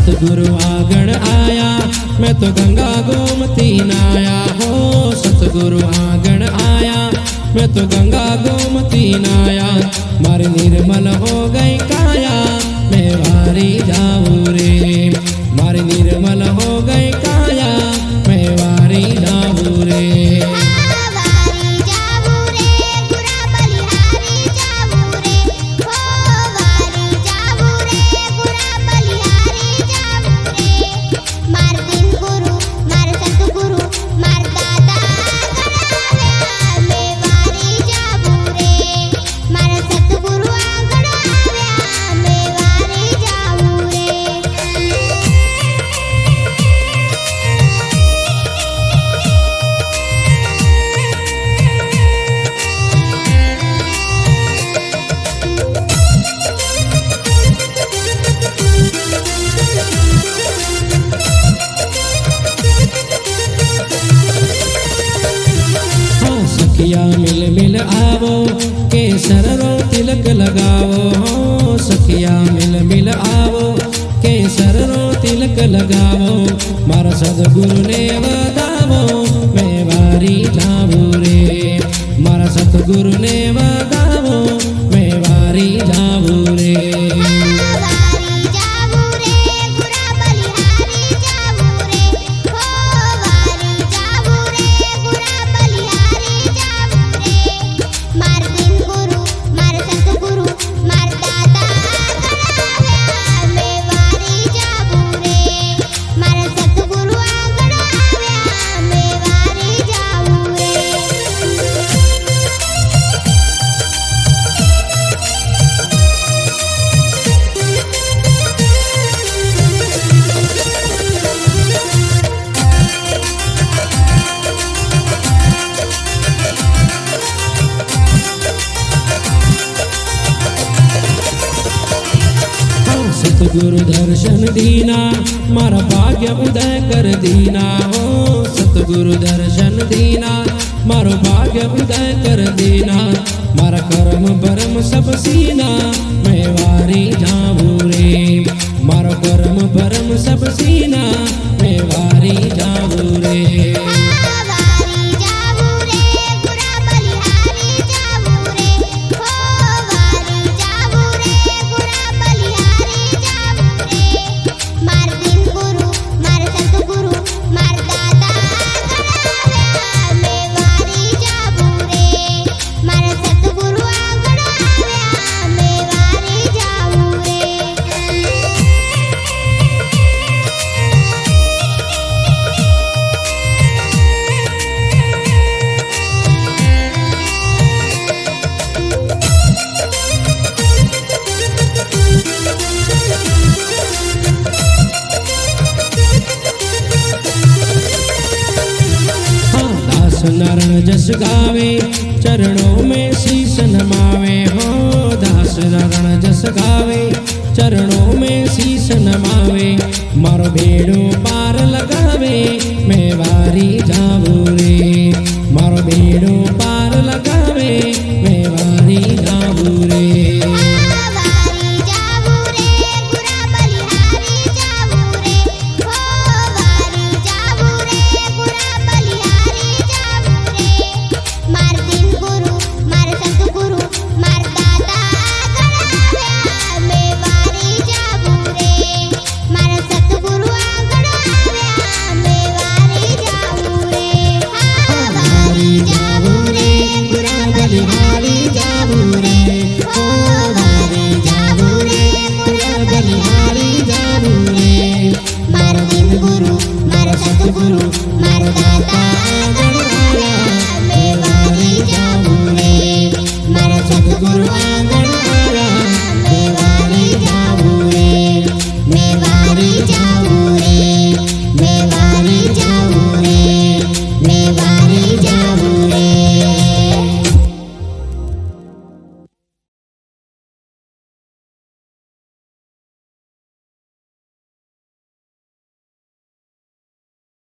सतगुरु आगण आया, मैं तो गंगा गोमती नाया हो। सतगुरु आगण आया, मैं तो गंगा गोमती नाया। मारी निर्मल हो गई काया, मैं वारी जाऊं रे। मारी निर्मल हो गई काया, मैं वारी जाऊं रे। सखिया मिल मिल आवो, केसर रो तिलक लगावो हो। सखिया मिल मिल आवो, केसर रो तिलक लगावो। मारा सतगुरु ने बतावो, मैं वारी जाऊं रे। मारा सतगुरु ने बतावो, मैं वारी जाऊं रे। सतगुरु दर्शन दीना, मारा भाग्य उदय कर दीना हो। सतगुरु दर्शन दीना, मारो भाग्य उदय कर दीना। मारा कर्म भरम सब सीना, मैं वारी जाऊं रे। मारो कर्म भरम सब सीना, मैं वारी जाऊं रे। नारायण जस गावे, चरणों में शीश नमावे हो। दास नारायण जस गावे, चरणों में शीश नमावे। मारो भेड़ो पार लगावे, मैं वारी जाऊं रे। मारो भेड़ो पार लगावे,